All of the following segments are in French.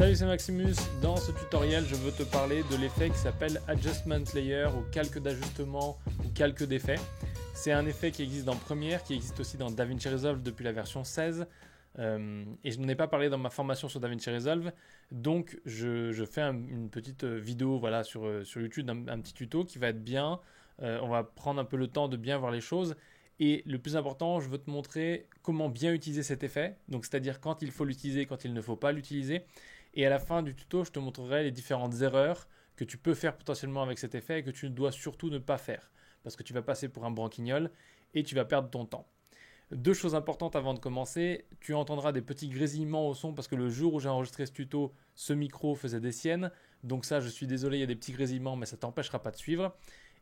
Salut, c'est Maximus. Dans ce tutoriel, je veux te parler de l'effet qui s'appelle Adjustment Layer ou calque d'ajustement ou calque d'effet. C'est un effet qui existe dans Premiere, qui existe aussi dans DaVinci Resolve depuis la version 16. Et je n'en ai pas parlé dans ma formation sur DaVinci Resolve. Donc, je fais une petite vidéo voilà, sur YouTube, un petit tuto qui va être bien. On va prendre un peu le temps de bien voir les choses. Et le plus important, je veux te montrer comment bien utiliser cet effet. Donc, c'est-à-dire quand il faut l'utiliser, quand il ne faut pas l'utiliser. Et à la fin du tuto, je te montrerai les différentes erreurs que tu peux faire potentiellement avec cet effet et que tu ne dois surtout ne pas faire. Parce que tu vas passer pour un branquignol et tu vas perdre ton temps. Deux choses importantes avant de commencer. Tu entendras des petits grésillements au son parce que le jour où j'ai enregistré ce tuto, ce micro faisait des siennes. Donc ça, je suis désolé, il y a des petits grésillements, mais ça ne t'empêchera pas de suivre.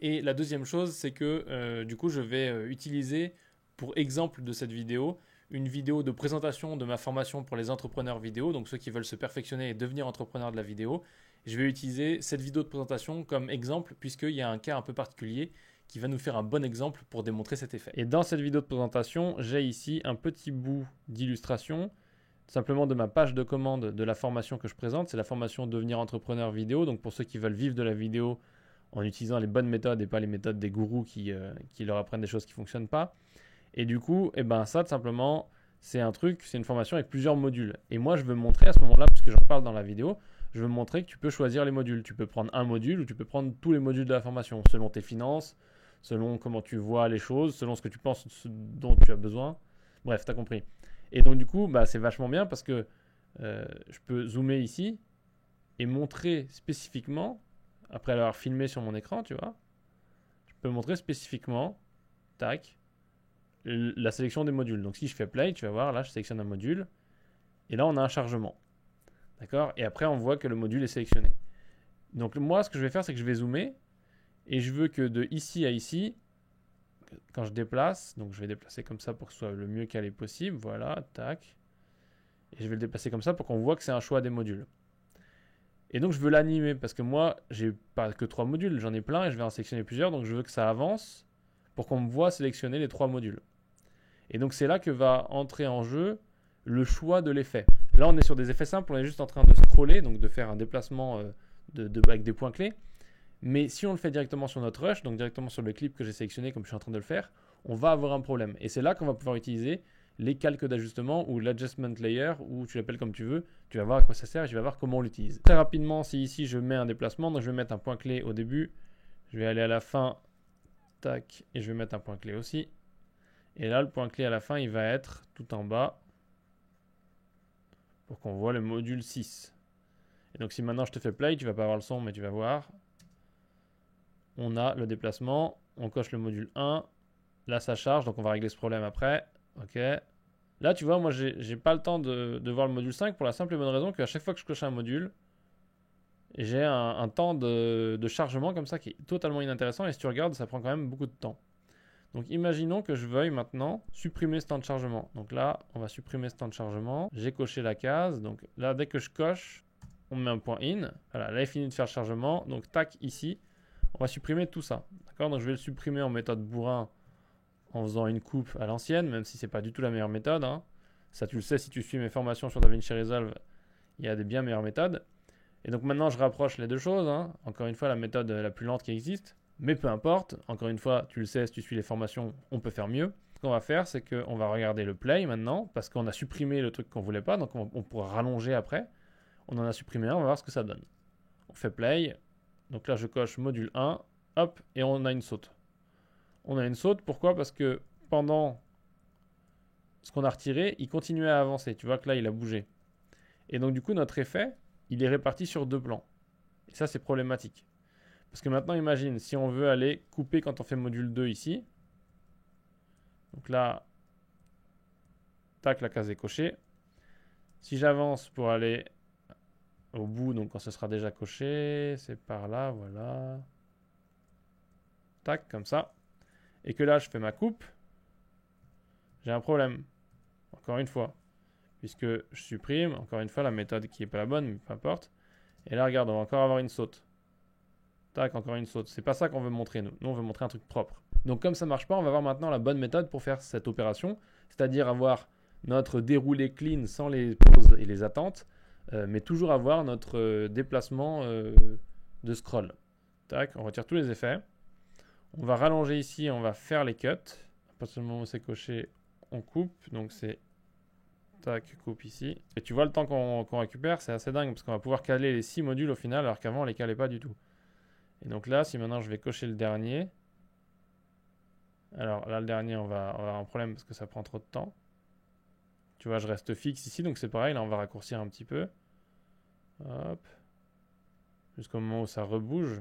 Et la deuxième chose, c'est que du coup, je vais utiliser pour exemple de cette vidéo, une vidéo de présentation de ma formation pour les entrepreneurs vidéo, donc ceux qui veulent se perfectionner et devenir entrepreneurs de la vidéo. Je vais utiliser cette vidéo de présentation comme exemple puisqu'il y a un cas un peu particulier qui va nous faire un bon exemple pour démontrer cet effet. Et dans cette vidéo de présentation, j'ai ici un petit bout d'illustration, simplement de ma page de commande de la formation que je présente. C'est la formation Devenir entrepreneur vidéo, donc pour ceux qui veulent vivre de la vidéo en utilisant les bonnes méthodes et pas les méthodes des gourous qui leur apprennent des choses qui ne fonctionnent pas. Et du coup, ça, tout simplement, c'est une formation avec plusieurs modules. Et moi, je veux montrer à ce moment-là, puisque j'en parle dans la vidéo, je veux montrer que tu peux choisir les modules. Tu peux prendre un module ou tu peux prendre tous les modules de la formation, selon tes finances, selon comment tu vois les choses, selon ce que tu penses dont tu as besoin. Bref, tu as compris. Et donc, du coup, c'est vachement bien parce que je peux zoomer ici et montrer spécifiquement, après l'avoir filmé sur mon écran, tu vois, je peux montrer spécifiquement, tac, la sélection des modules. Donc si je fais play, tu vas voir, là je sélectionne un module et là on a un chargement. D'accord? Et après on voit que le module est sélectionné. Donc moi ce que je vais faire, c'est que je vais zoomer et je veux que de ici à ici, quand je déplace, donc je vais déplacer comme ça pour que ce soit le mieux calé possible, voilà, tac. Et je vais le déplacer comme ça pour qu'on voit que c'est un choix des modules. Et donc je veux l'animer parce que moi j'ai pas que 3 modules, j'en ai plein et je vais en sélectionner plusieurs, donc je veux que ça avance pour qu'on me voit sélectionner les 3 modules. Et donc c'est là que va entrer en jeu le choix de l'effet. Là on est sur des effets simples, on est juste en train de scroller, donc de faire un déplacement avec des points clés. Mais si on le fait directement sur notre rush, donc directement sur le clip que j'ai sélectionné comme je suis en train de le faire, on va avoir un problème. Et c'est là qu'on va pouvoir utiliser les calques d'ajustement ou l'adjustment layer, ou tu l'appelles comme tu veux. Tu vas voir à quoi ça sert et tu vas voir comment on l'utilise. Très rapidement, si ici je mets un déplacement, donc je vais mettre un point clé au début, je vais aller à la fin, tac, et je vais mettre un point clé aussi. Et là, le point clé à la fin, il va être tout en bas pour qu'on voit le module 6. Et donc, si maintenant je te fais play, tu ne vas pas avoir le son, mais tu vas voir. On a le déplacement, on coche le module 1. Là, ça charge, donc on va régler ce problème après. Ok. Là, tu vois, moi, j'ai pas le temps de voir le module 5 pour la simple et bonne raison qu'à chaque fois que je coche un module, j'ai un temps de chargement comme ça qui est totalement inintéressant. Et si tu regardes, ça prend quand même beaucoup de temps. Donc imaginons que je veuille maintenant supprimer ce temps de chargement. Donc là, on va supprimer ce temps de chargement. J'ai coché la case. Donc là, dès que je coche, on met un point in. Voilà, là, il finit de faire le chargement. Donc tac, ici, on va supprimer tout ça. D'accord? Donc je vais le supprimer en méthode bourrin en faisant une coupe à l'ancienne, même si ce n'est pas du tout la meilleure méthode. Hein. Ça, tu le sais si tu suis mes formations sur DaVinci Resolve, il y a des bien meilleures méthodes. Et donc maintenant, je rapproche les deux choses. Hein. Encore une fois, la méthode la plus lente qui existe. Mais peu importe, encore une fois, tu le sais, si tu suis les formations, on peut faire mieux. Ce qu'on va faire, c'est qu'on va regarder le play maintenant, parce qu'on a supprimé le truc qu'on ne voulait pas, donc on pourra rallonger après. On en a supprimé un, on va voir ce que ça donne. On fait play, donc là je coche module 1, hop, et on a une saute. On a une saute, pourquoi? Parce que pendant ce qu'on a retiré, il continuait à avancer. Tu vois que là, il a bougé. Et donc du coup, notre effet, il est réparti sur 2 plans. Et ça, c'est problématique. Parce que maintenant, imagine, si on veut aller couper quand on fait module 2 ici. Donc là, tac, la case est cochée. Si j'avance pour aller au bout, donc quand ce sera déjà coché, c'est par là, voilà. Tac, comme ça. Et que là, je fais ma coupe. J'ai un problème. Encore une fois. Puisque je supprime, encore une fois, la méthode qui n'est pas la bonne, mais peu importe. Et là, regarde, on va encore avoir une saute. Tac, encore une saute. C'est pas ça qu'on veut montrer, nous. Nous, on veut montrer un truc propre. Donc, comme ça marche pas, on va voir maintenant la bonne méthode pour faire cette opération. C'est-à-dire avoir notre déroulé clean sans les pauses et les attentes. mais toujours avoir notre déplacement de scroll. Tac, on retire tous les effets. On va rallonger ici, on va faire les cuts. À partir du moment où c'est coché, on coupe. Donc c'est tac, coupe ici. Et tu vois le temps qu'on récupère, c'est assez dingue parce qu'on va pouvoir caler les 6 modules au final alors qu'avant on les calait pas du tout. Et donc là, si maintenant je vais cocher le dernier. Alors là, le dernier, on va avoir un problème parce que ça prend trop de temps. Tu vois, je reste fixe ici, donc c'est pareil. Là, on va raccourcir un petit peu. Hop. Jusqu'au moment où ça rebouge.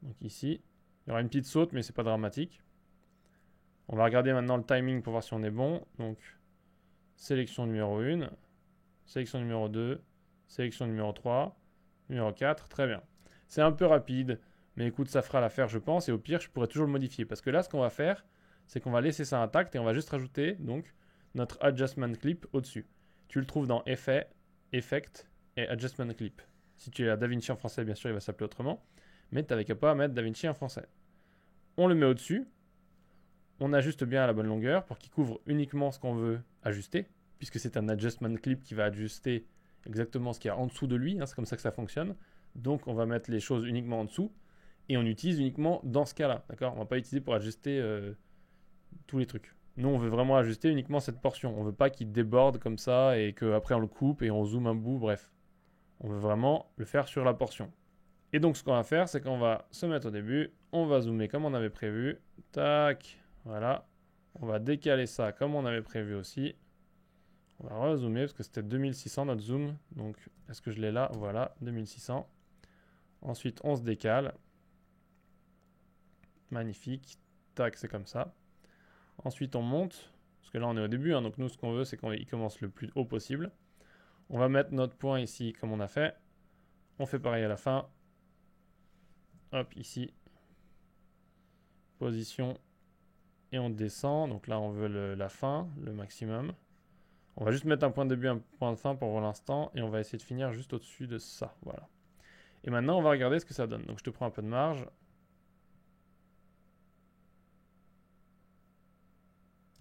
Donc ici, il y aura une petite saute, mais c'est pas dramatique. On va regarder maintenant le timing pour voir si on est bon. Donc, sélection numéro 1, sélection numéro 2, sélection numéro 3, numéro 4. Très bien. C'est un peu rapide, mais écoute, ça fera l'affaire, je pense. Et au pire, je pourrais toujours le modifier. Parce que là, ce qu'on va faire, c'est qu'on va laisser ça intact et on va juste rajouter donc notre adjustment clip au-dessus. Tu le trouves dans Effet, Effect et Adjustment clip. Si tu es à DaVinci en français, bien sûr, il va s'appeler autrement. Mais tu n'avais qu'à pas mettre DaVinci en français. On le met au-dessus. On ajuste bien à la bonne longueur pour qu'il couvre uniquement ce qu'on veut ajuster, puisque c'est un adjustment clip qui va ajuster exactement ce qu'il y a en dessous de lui. Hein, c'est comme ça que ça fonctionne. Donc on va mettre les choses uniquement en dessous et on utilise uniquement dans ce cas-là. D'accord ? On ne va pas utiliser pour ajuster tous les trucs. Nous, on veut vraiment ajuster uniquement cette portion. On ne veut pas qu'il déborde comme ça et qu'après on le coupe et on zoome un bout. Bref, on veut vraiment le faire sur la portion. Et donc ce qu'on va faire, c'est qu'on va se mettre au début. On va zoomer comme on avait prévu. Tac. Voilà, on va décaler ça comme on avait prévu aussi. On va rezoomer parce que c'était 2600 notre zoom. Donc, est-ce que je l'ai là? Voilà, 2600. Ensuite, on se décale. Magnifique. Tac, c'est comme ça. Ensuite, on monte. Parce que là, on est au début. Hein, donc, nous, ce qu'on veut, c'est qu'il commence le plus haut possible. On va mettre notre point ici comme on a fait. On fait pareil à la fin. Hop, ici. Position. Et on descend, donc là on veut la fin, le maximum. On va juste mettre un point de début, un point de fin pour l'instant, et on va essayer de finir juste au-dessus de ça, voilà. Et maintenant on va regarder ce que ça donne. Donc je te prends un peu de marge.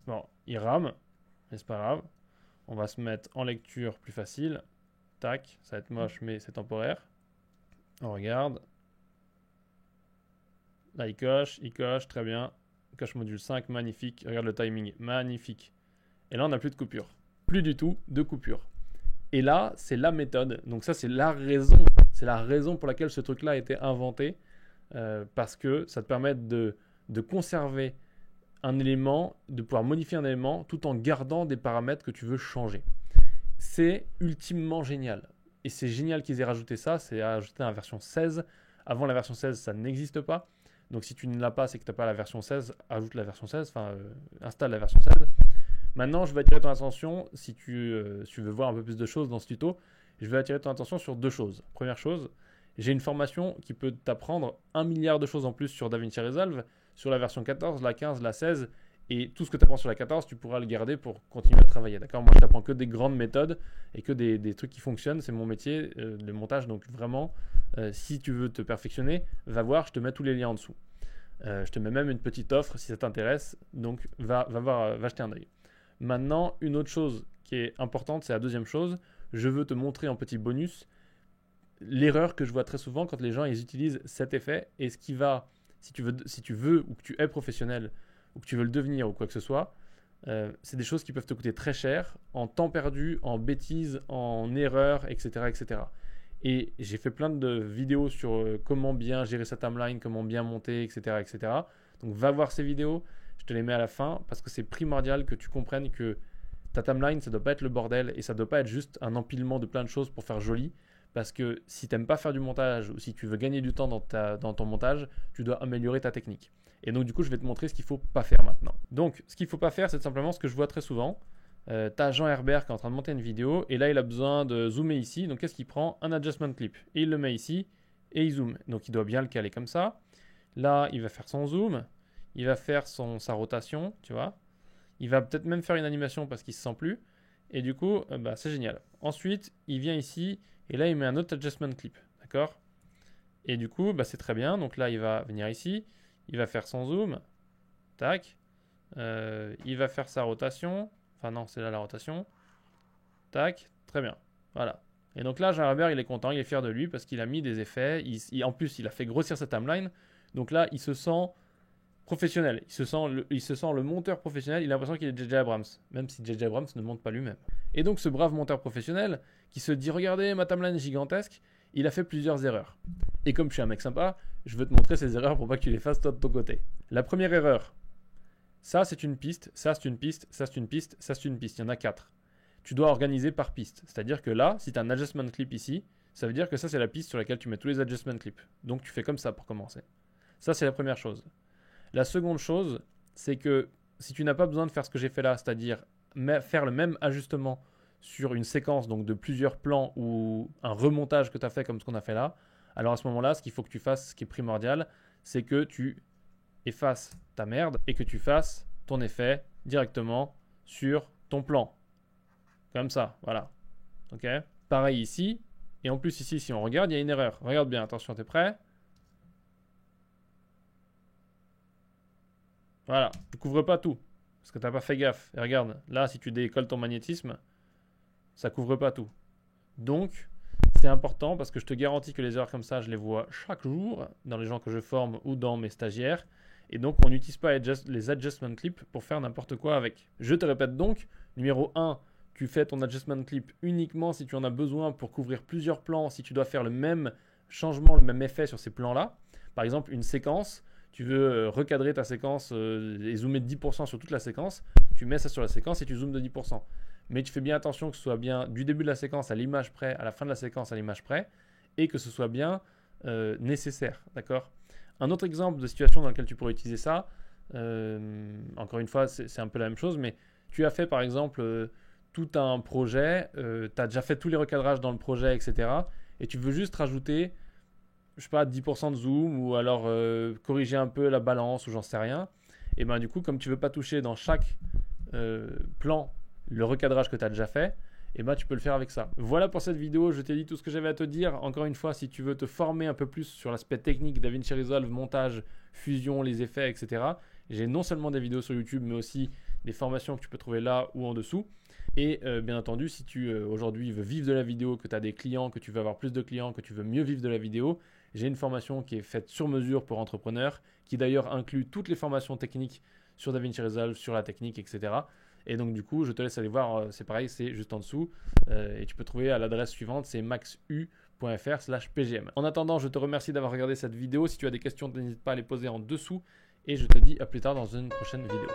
Bon, il rame, mais c'est pas grave. On va se mettre en lecture plus facile. Tac, ça va être moche, mais c'est temporaire. On regarde. Là il coche, très bien. Coche module 5, magnifique. Regarde le timing, magnifique. Et là, on n'a plus de coupure. Plus du tout de coupure. Et là, c'est la méthode. Donc ça, c'est la raison. C'est la raison pour laquelle ce truc-là a été inventé. Parce que ça te permet de conserver un élément, de pouvoir modifier un élément tout en gardant des paramètres que tu veux changer. C'est ultimement génial. Et c'est génial qu'ils aient rajouté ça. C'est ajouté à la version 16. Avant la version 16, ça n'existe pas. Donc si tu ne l'as pas, c'est que tu n'as pas la version 16, ajoute la version 16, installe la version 16. Maintenant, je vais attirer ton attention, si tu veux voir un peu plus de choses dans ce tuto, je vais attirer ton attention sur deux choses. Première chose, j'ai une formation qui peut t'apprendre 1 milliard de choses en plus sur DaVinci Resolve, sur la version 14, la 15, la 16, et tout ce que tu apprends sur la 14, tu pourras le garder pour continuer à travailler. D'accord ? Moi, je t'apprends que des grandes méthodes et que des trucs qui fonctionnent. C'est mon métier, le montage. Donc vraiment, si tu veux te perfectionner, va voir, je te mets tous les liens en dessous. Je te mets même une petite offre si ça t'intéresse. Donc va jeter un œil. Maintenant, une autre chose qui est importante, c'est la deuxième chose. Je veux te montrer en petit bonus l'erreur que je vois très souvent quand les gens ils utilisent cet effet et ce qui va, si tu veux ou que tu es professionnel ou que tu veux le devenir ou quoi que ce soit, c'est des choses qui peuvent te coûter très cher en temps perdu, en bêtises, en erreurs, etc. etc. Et j'ai fait plein de vidéos sur comment bien gérer sa timeline, comment bien monter, etc. etc. Donc va voir ces vidéos, je te les mets à la fin parce que c'est primordial que tu comprennes que ta timeline, ça ne doit pas être le bordel et ça ne doit pas être juste un empilement de plein de choses pour faire joli. Parce que si tu n'aimes pas faire du montage ou si tu veux gagner du temps dans ton montage, tu dois améliorer ta technique. Et donc du coup, je vais te montrer ce qu'il ne faut pas faire maintenant. Donc, ce qu'il ne faut pas faire, c'est simplement ce que je vois très souvent. Tu as Jean Herbert qui est en train de monter une vidéo et là, il a besoin de zoomer ici. Donc, qu'est-ce qu'il prend? Un adjustment clip. Et il le met ici et il zoome. Donc, il doit bien le caler comme ça. Là, il va faire son zoom. Il va faire sa rotation, tu vois. Il va peut-être même faire une animation parce qu'il ne se sent plus. Et du coup, c'est génial. Ensuite, il vient ici et là, il met un autre adjustment clip. D'accord? Et du coup, c'est très bien. Donc là, il va venir ici. Il va faire son zoom. Tac. Il va faire sa rotation. Enfin non, c'est là la rotation. tac, très bien. Voilà. Et donc là, Jarabert, il est content, il est fier de lui parce qu'il a mis des effets. En plus, il a fait grossir sa timeline. Donc là, il se sent professionnel. Il se sent le monteur professionnel. Il a l'impression qu'il est J.J. Abrams, même si J.J. Abrams ne monte pas lui-même. Et donc, ce brave monteur professionnel qui se dit « Regardez, ma timeline est gigantesque », il a fait plusieurs erreurs. Et comme je suis un mec sympa, je veux te montrer ces erreurs pour pas que tu les fasses toi de ton côté. La première erreur, ça c'est une piste, ça c'est une piste, ça c'est une piste, ça c'est une piste. Il y en a 4. Tu dois organiser par piste. C'est-à-dire que là, si tu as un adjustment clip ici, ça veut dire que ça c'est la piste sur laquelle tu mets tous les adjustment clips. Donc tu fais comme ça pour commencer. Ça c'est la première chose. La seconde chose, c'est que si tu n'as pas besoin de faire ce que j'ai fait là, c'est-à-dire faire le même ajustement sur une séquence donc de plusieurs plans ou un remontage que tu as fait comme ce qu'on a fait là, alors à ce moment-là, ce qu'il faut que tu fasses, ce qui est primordial, c'est que tu effaces ta merde et que tu fasses ton effet directement sur ton plan. Comme ça, voilà. Ok ? Pareil ici. Et en plus ici, si on regarde, il y a une erreur. Regarde bien, attention, t'es prêt ? Voilà, tu couvres pas tout. Parce que t'as pas fait gaffe. Et regarde, là, si tu décolles ton magnétisme, ça couvre pas tout. Donc, c'est important parce que je te garantis que les erreurs comme ça, je les vois chaque jour dans les gens que je forme ou dans mes stagiaires. Et donc, on n'utilise pas les adjustment clips pour faire n'importe quoi avec. Je te répète donc, numéro 1, tu fais ton adjustment clip uniquement si tu en as besoin pour couvrir plusieurs plans, si tu dois faire le même changement, le même effet sur ces plans-là. Par exemple, une séquence, tu veux recadrer ta séquence et zoomer de 10% sur toute la séquence, tu mets ça sur la séquence et tu zoomes de 10%. Mais tu fais bien attention que ce soit bien du début de la séquence à l'image près, à la fin de la séquence à l'image près, et que ce soit bien nécessaire, d'accord ? Un autre exemple de situation dans laquelle tu pourrais utiliser ça, encore une fois, c'est un peu la même chose, mais tu as fait par exemple tout un projet, tu as déjà fait tous les recadrages dans le projet, etc. Et tu veux juste rajouter, je sais pas, 10% de zoom, ou alors corriger un peu la balance, ou j'en sais rien. Et bien du coup, comme tu veux pas toucher dans chaque plan le recadrage que tu as déjà fait, et ben tu peux le faire avec ça. Voilà pour cette vidéo, je t'ai dit tout ce que j'avais à te dire. Encore une fois, si tu veux te former un peu plus sur l'aspect technique DaVinci Resolve, montage, fusion, les effets, etc. J'ai non seulement des vidéos sur YouTube, mais aussi des formations que tu peux trouver là ou en dessous. Et bien entendu, si tu aujourd'hui veux vivre de la vidéo, que tu as des clients, que tu veux avoir plus de clients, que tu veux mieux vivre de la vidéo, j'ai une formation qui est faite sur mesure pour entrepreneurs, qui d'ailleurs inclut toutes les formations techniques sur DaVinci Resolve, sur la technique, etc. Et donc du coup, je te laisse aller voir, c'est pareil, c'est juste en dessous. Et tu peux trouver à l'adresse suivante, c'est maxu.fr/pgm. En attendant, je te remercie d'avoir regardé cette vidéo. Si tu as des questions, n'hésite pas à les poser en dessous. Et je te dis à plus tard dans une prochaine vidéo.